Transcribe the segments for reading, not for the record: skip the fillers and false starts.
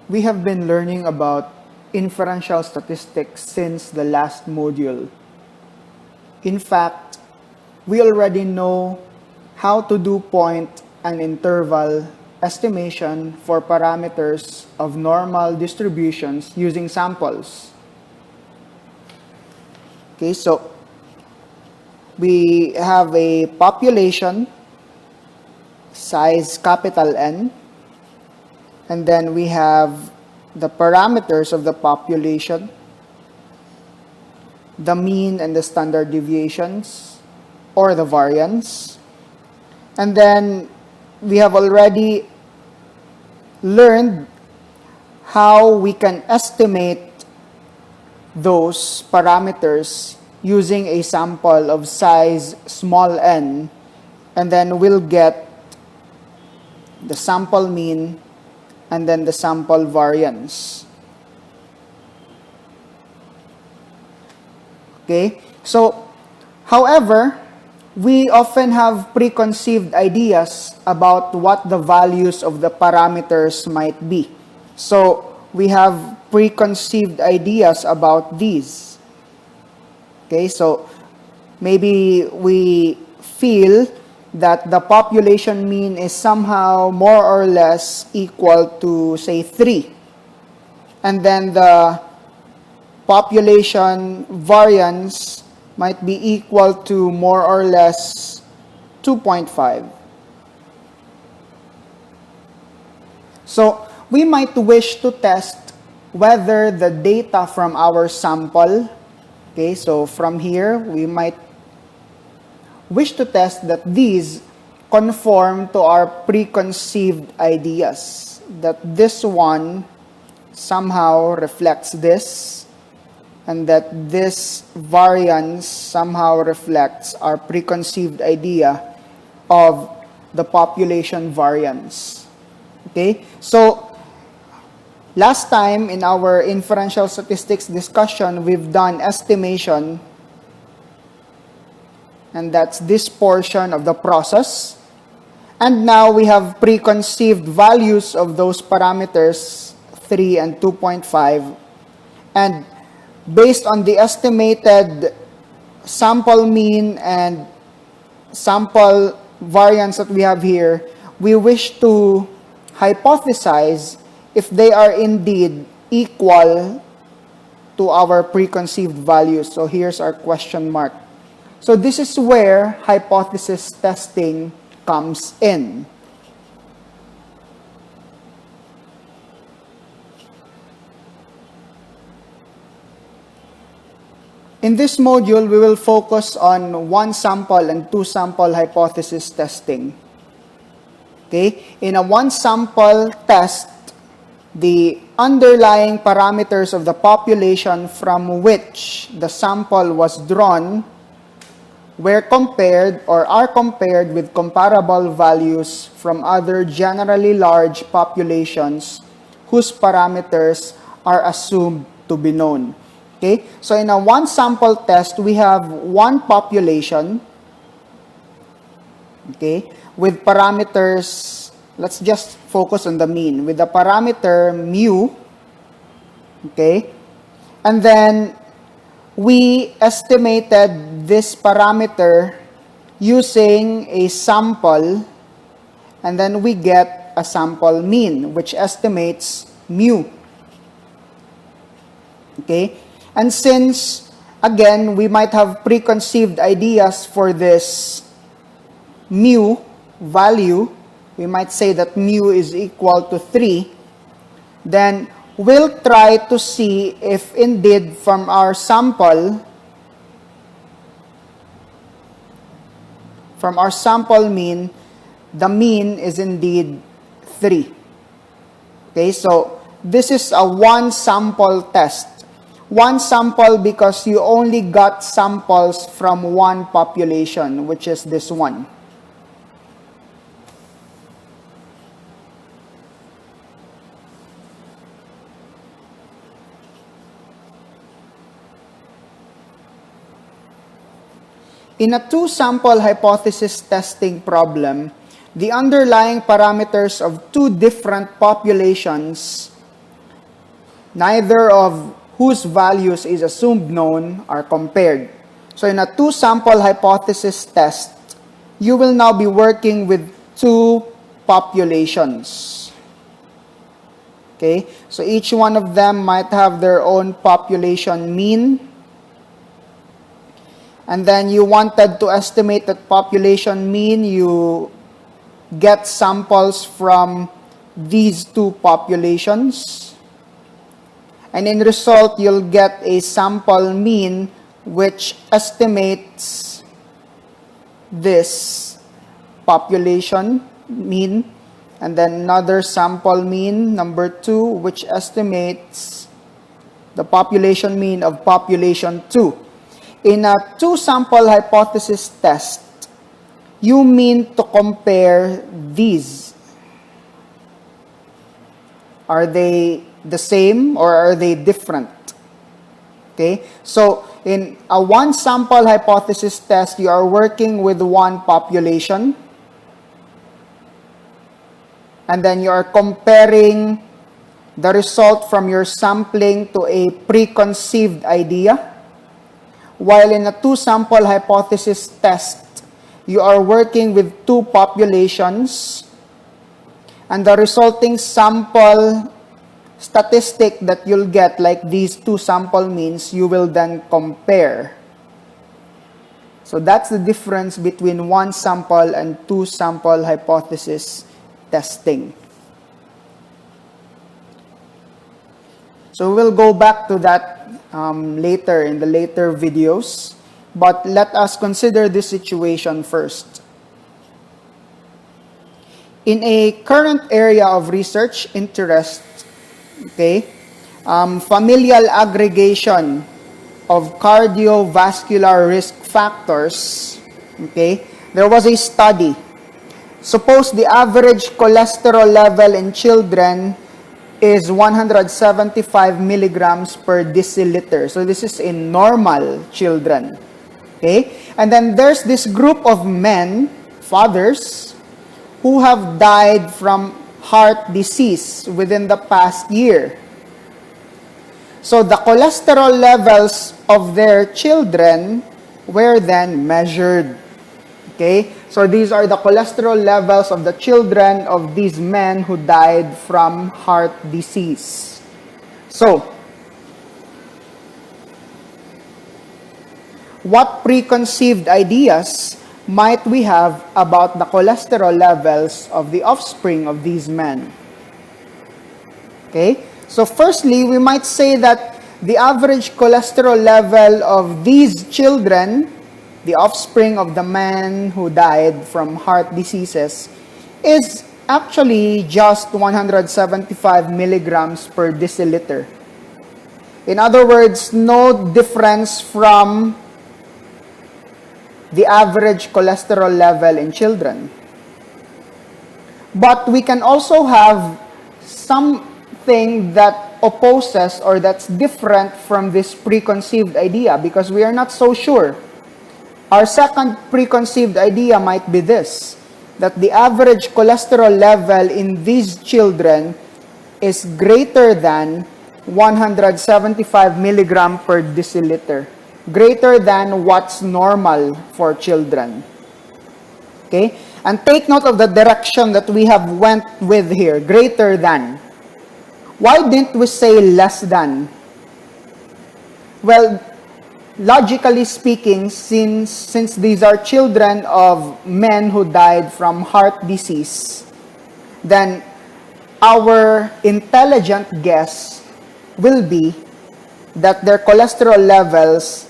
We have been learning about inferential statistics since the last module. In fact, we already know how to do point and interval estimation for parameters of normal distributions using samples. Okay, so we have a population size capital N, and then we have the parameters of the population, the mean and the standard deviations, or the variance. And then we have already learned how we can estimate those parameters using a sample of size small n, and then we'll get the sample mean and then the sample variance. Okay, so however, we often have preconceived ideas about what the values of the parameters might be. So we have preconceived ideas about these. Okay, so maybe we feel that the population mean is somehow more or less equal to, say, 3. And then the population variance might be equal to more or less 2.5. So we might wish to test whether the data from our sample, okay, so from here we might wish to test that these conform to our preconceived ideas, that this one somehow reflects this, and that this variance somehow reflects our preconceived idea of the population variance. Okay, so last time in our inferential statistics discussion, we've done estimation, and that's this portion of the process. And now we have preconceived values of those parameters, 3 and 2.5. And based on the estimated sample mean and sample variance that we have here, we wish to hypothesize if they are indeed equal to our preconceived values. So here's our question mark. So this is where hypothesis testing comes in. In this module, we will focus on one sample and two sample hypothesis testing. Okay? In a one sample test, the underlying parameters of the population from which the sample was drawn were compared or are compared with comparable values from other generally large populations whose parameters are assumed to be known. Okay? So in a one sample test, we have one population, okay, with parameters, let's just focus on the mean, with the parameter mu, okay, and then we estimated this parameter using a sample, and then we get a sample mean, which estimates mu. Okay? And since, again, we might have preconceived ideas for this mu value, we might say that mu is equal to 3, then we'll try to see if indeed from our sample mean, the mean is indeed 3. Okay, so this is a one sample test. One sample because you only got samples from one population, which is this one. In a two-sample hypothesis testing problem, the underlying parameters of two different populations neither of whose values is assumed known are compared. So in a two-sample hypothesis test, you will now be working with two populations. Okay, so each one of them might have their own population mean. And then you wanted to estimate that population mean, you get samples from these two populations. And in result, you'll get a sample mean which estimates this population mean. And then another sample mean, number 2, which estimates the population mean of population 2. In a two-sample hypothesis test, you mean to compare these. Are they the same or are they different? Okay, so in a one-sample hypothesis test, you are working with one population. And then you are comparing the result from your sampling to a preconceived idea. While in a two-sample hypothesis test, you are working with two populations, and the resulting sample statistic that you'll get, like these two sample means, you will then compare. So that's the difference between one sample and two-sample hypothesis testing. So we'll go back to that later in the later videos, but let us consider this situation first. In a current area of research interest, okay, familial aggregation of cardiovascular risk factors, okay, there was a study. Suppose the average cholesterol level in children is 175 milligrams per deciliter. So this is in normal children. Okay? And then there's this group of men, fathers, who have died from heart disease within the past year. So the cholesterol levels of their children were then measured. Okay? So these are the cholesterol levels of the children of these men who died from heart disease. So, what preconceived ideas might we have about the cholesterol levels of the offspring of these men? Okay? So firstly, we might say that the average cholesterol level of these children, the offspring of the man who died from heart diseases, is actually just 175 milligrams per deciliter. In other words, no difference from the average cholesterol level in children. But we can also have something that opposes or that's different from this preconceived idea, because we are not so sure. Our second preconceived idea might be this, that the average cholesterol level in these children is greater than 175 milligram per deciliter, greater than what's normal for children. Okay? And take note of the direction that we have went with here, greater than. Why didn't we say less than? Well, logically speaking, since these are children of men who died from heart disease, then our intelligent guess will be that their cholesterol levels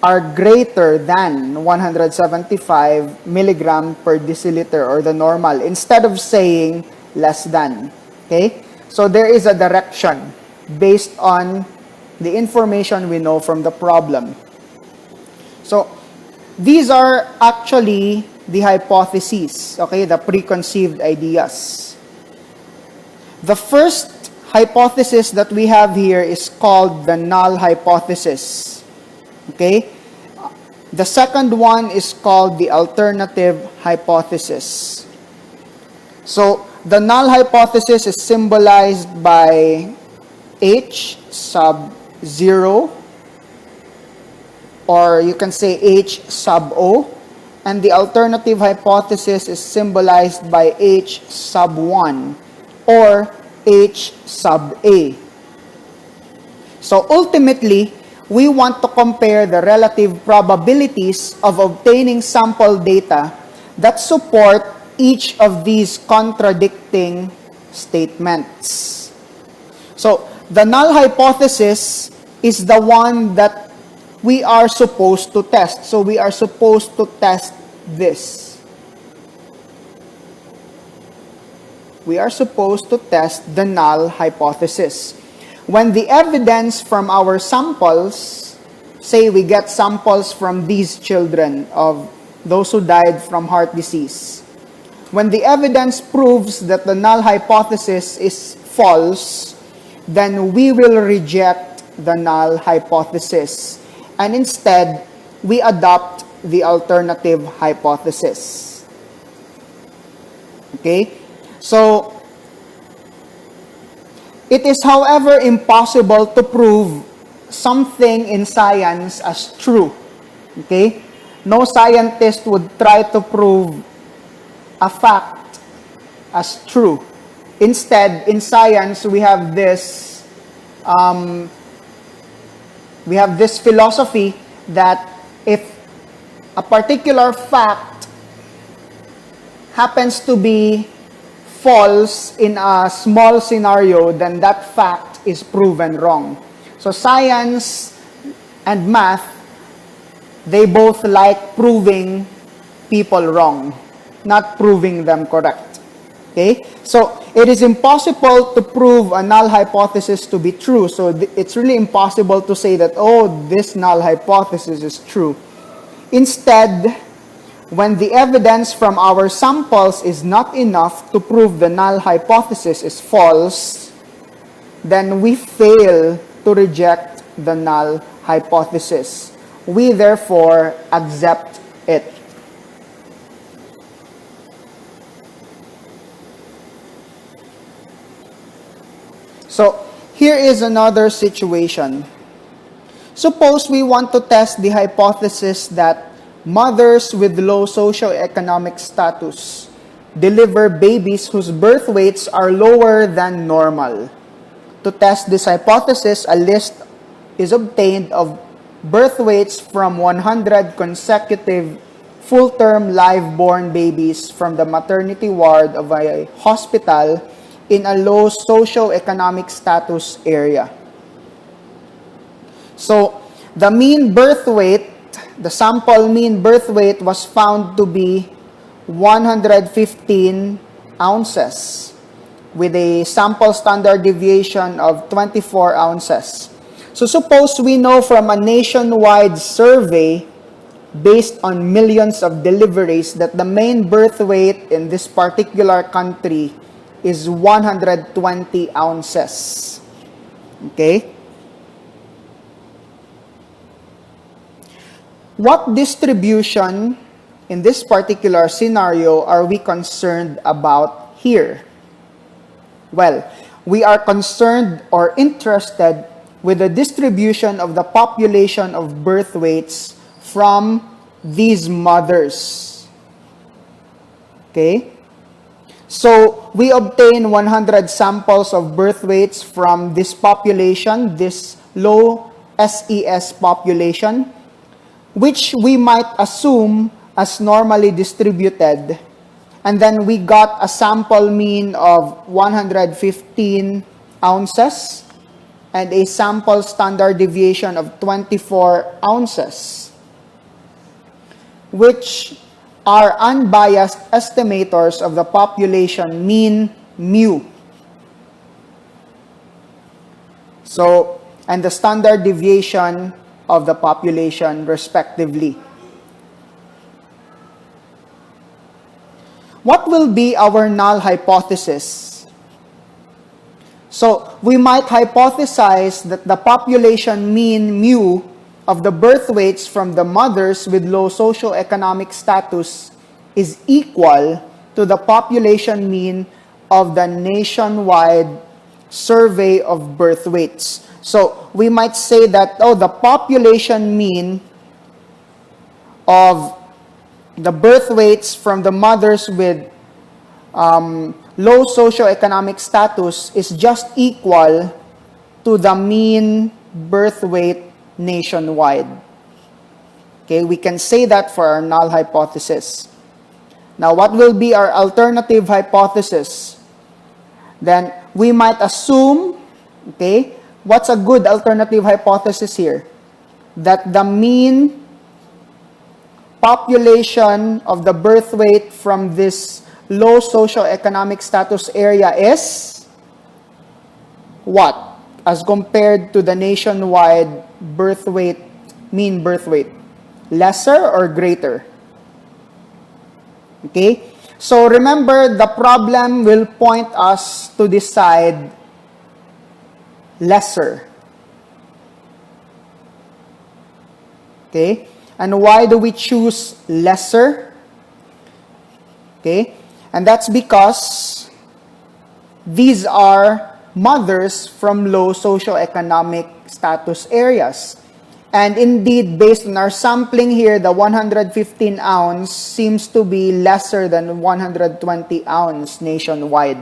are greater than 175 milligram per deciliter, or the normal, instead of saying less than. Okay? So there is a direction based on the information we know from the problem. So, these are actually the hypotheses, okay, the preconceived ideas. The first hypothesis that we have here is called the null hypothesis, okay? The second one is called the alternative hypothesis. So, the null hypothesis is symbolized by H sub 0, or you can say H sub O, and the alternative hypothesis is symbolized by H sub 1 or H sub A. So ultimately, we want to compare the relative probabilities of obtaining sample data that support each of these contradicting statements. So the null hypothesis is the one that we are supposed to test. So we are supposed to test this. We are supposed to test the null hypothesis. When the evidence from our samples, say we get samples from these children of those who died from heart disease, when the evidence proves that the null hypothesis is false, then we will reject the null hypothesis. And instead, we adopt the alternative hypothesis. Okay? So, it is, however, impossible to prove something in science as true. Okay? No scientist would try to prove a fact as true. Instead, in science, we have this philosophy that if a particular fact happens to be false in a small scenario, then that fact is proven wrong. So science and math, they both like proving people wrong, not proving them correct. Okay? So it is impossible to prove a null hypothesis to be true. So it's really impossible to say that, oh, this null hypothesis is true. Instead, when the evidence from our samples is not enough to prove the null hypothesis is false, then we fail to reject the null hypothesis. We therefore accept it. So, here is another situation. Suppose we want to test the hypothesis that mothers with low socioeconomic status deliver babies whose birth weights are lower than normal. To test this hypothesis, a list is obtained of birth weights from 100 consecutive full-term live-born babies from the maternity ward of a hospital in a low socioeconomic status area. So, the mean birth weight, the sample mean birth weight was found to be 115 ounces with a sample standard deviation of 24 ounces. So suppose we know from a nationwide survey based on millions of deliveries that the main birth weight in this particular country is 120 ounces. Okay? What distribution in this particular scenario are we concerned about here? Well, we are concerned or interested with the distribution of the population of birth weights from these mothers. Okay? So, we obtain 100 samples of birth weights from this population, this low SES population, which we might assume as normally distributed. And then we got a sample mean of 115 ounces and a sample standard deviation of 24 ounces, which are unbiased estimators of the population mean mu. So, and the standard deviation of the population respectively. What will be our null hypothesis? So, we might hypothesize that the population mean mu of the birth weights from the mothers with low socioeconomic status is equal to the population mean of the nationwide survey of birth weights. So we might say that, oh, the population mean of the birth weights from the mothers with low socioeconomic status is just equal to the mean birth weight nationwide. Okay, we can say that for our null hypothesis. Now, what will be our alternative hypothesis? Then we might assume, okay, what's a good alternative hypothesis here? That the mean population of the birth weight from this low socioeconomic status area is what? As compared to the nationwide birth weight, mean birth weight? Lesser or greater? Okay? So remember, the problem will point us to decide lesser. Okay? And why do we choose lesser? Okay? And that's because these are mothers from low socioeconomic status areas. And indeed, based on our sampling here, the 115 ounce seems to be lesser than 120 ounce nationwide.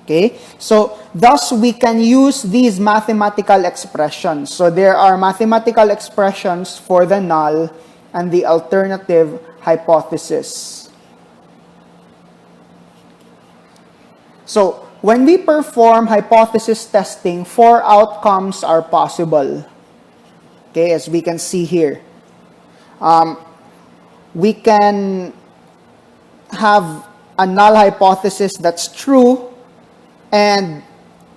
Okay, so thus we can use these mathematical expressions. So there are mathematical expressions for the null and the alternative hypothesis. So when we perform hypothesis testing, 4 outcomes are possible. Okay, as we can see here. We can have a null hypothesis that's true, and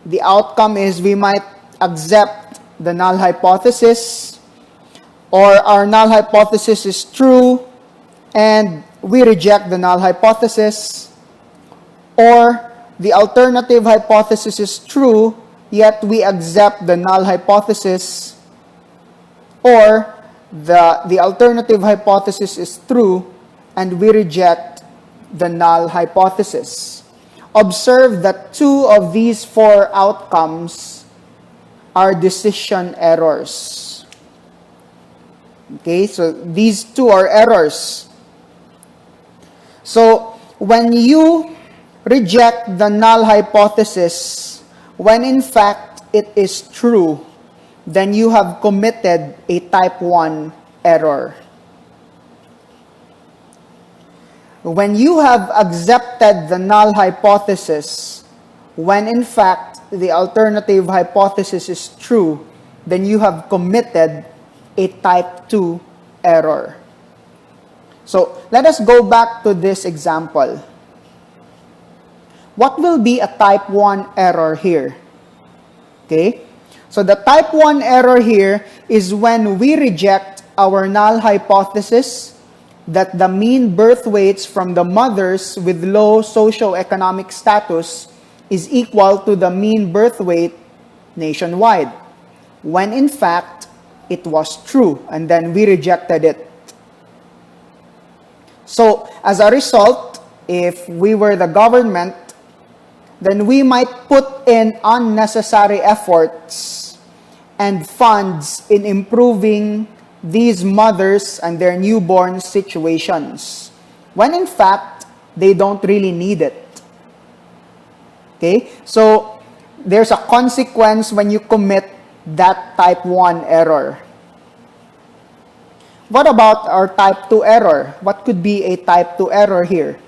the outcome is we might accept the null hypothesis, or our null hypothesis is true and we reject the null hypothesis, or the alternative hypothesis is true yet we accept the null hypothesis, or the alternative hypothesis is true and we reject the null hypothesis. Observe that 2 of these 4 outcomes are decision errors. Okay, so these 2 are errors. So when you reject the null hypothesis, when in fact it is true, then you have committed a type 1 error. When you have accepted the null hypothesis, when in fact the alternative hypothesis is true, then you have committed a type 2 error. So let us go back to this example. What will be a type 1 error here? Okay, so the type 1 error here is when we reject our null hypothesis that the mean birth weights from the mothers with low socioeconomic status is equal to the mean birth weight nationwide, when in fact it was true, and then we rejected it. So as a result, if we were the government, then we might put in unnecessary efforts and funds in improving these mothers and their newborn situations, when in fact they don't really need it. Okay, so there's a consequence when you commit that type 1 error. What about our type 2 error? What could be a type 2 error here?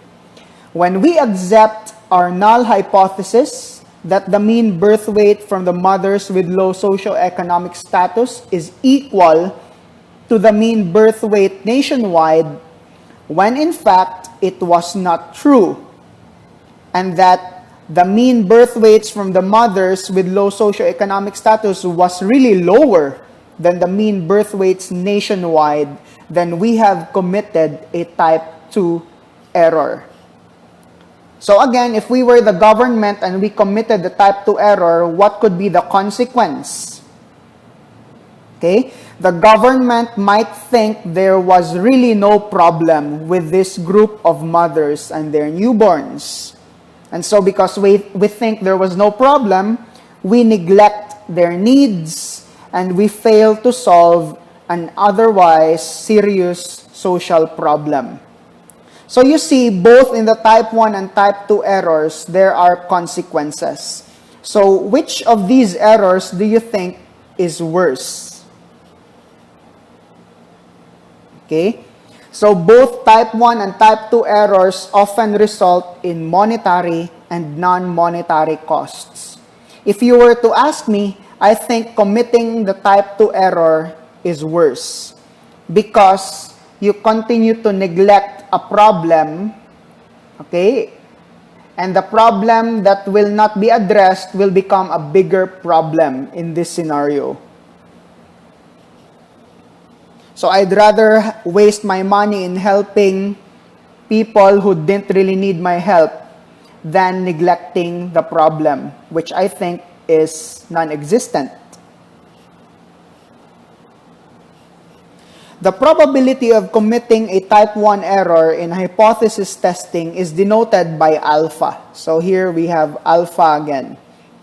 When we accept our null hypothesis that the mean birth weight from the mothers with low socioeconomic status is equal to the mean birth weight nationwide, when in fact it was not true, and that the mean birth weights from the mothers with low socioeconomic status was really lower than the mean birth weights nationwide, then we have committed a type 2 error. So again, if we were the government and we committed the type 2 error, what could be the consequence? Okay, the government might think there was really no problem with this group of mothers and their newborns. And so because we think there was no problem, we neglect their needs and we fail to solve an otherwise serious social problem. So you see, both in the type 1 and type 2 errors, there are consequences. So which of these errors do you think is worse? Okay? So both type 1 and type 2 errors often result in monetary and non-monetary costs. If you were to ask me, I think committing the type 2 error is worse because you continue to neglect a problem, okay? And the problem that will not be addressed will become a bigger problem in this scenario. So I'd rather waste my money in helping people who didn't really need my help than neglecting the problem, which I think is non-existent. The probability of committing a type 1 error in hypothesis testing is denoted by alpha. So here we have alpha again.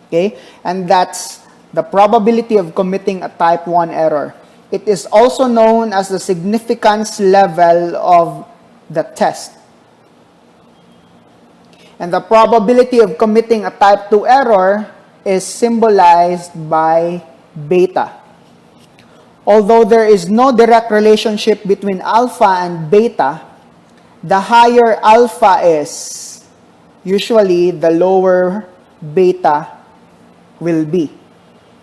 Okay? And that's the probability of committing a type 1 error. It is also known as the significance level of the test. And the probability of committing a type 2 error is symbolized by beta. Although there is no direct relationship between alpha and beta, the higher alpha is, usually the lower beta will be.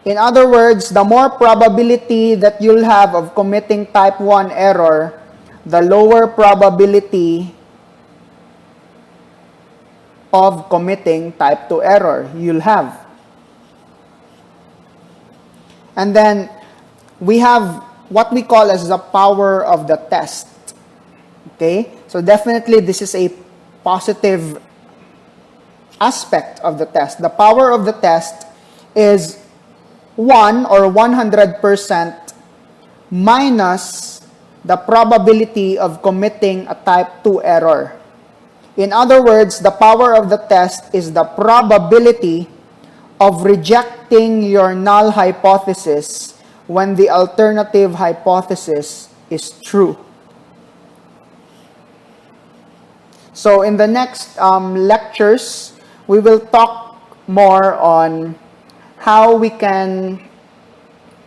In other words, the more probability that you'll have of committing type 1 error, the lower probability of committing type 2 error you'll have. And then we have what we call as the power of the test. Okay? So definitely this is a positive aspect of the test. The power of the test is 1 or 100% minus the probability of committing a type 2 error. In other words, the power of the test is the probability of rejecting your null hypothesis when the alternative hypothesis is true. So in the next lectures, we will talk more on how we can,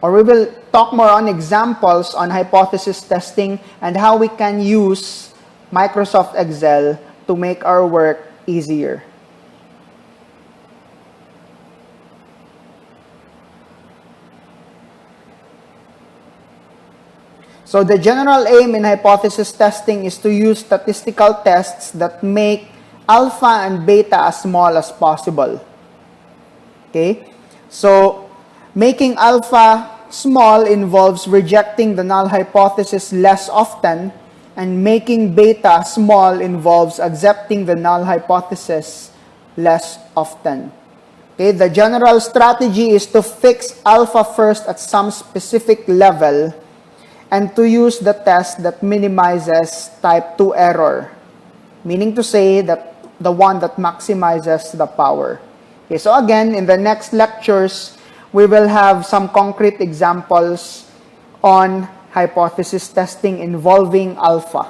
or we will talk more on examples on hypothesis testing and how we can use Microsoft Excel to make our work easier. So the general aim in hypothesis testing is to use statistical tests that make alpha and beta as small as possible. Okay? So making alpha small involves rejecting the null hypothesis less often, and making beta small involves accepting the null hypothesis less often. Okay? The general strategy is to fix alpha first at some specific level and to use the test that minimizes type 2 error, meaning to say that the one that maximizes the power. Okay, so again, in the next lectures, we will have some concrete examples on hypothesis testing involving alpha.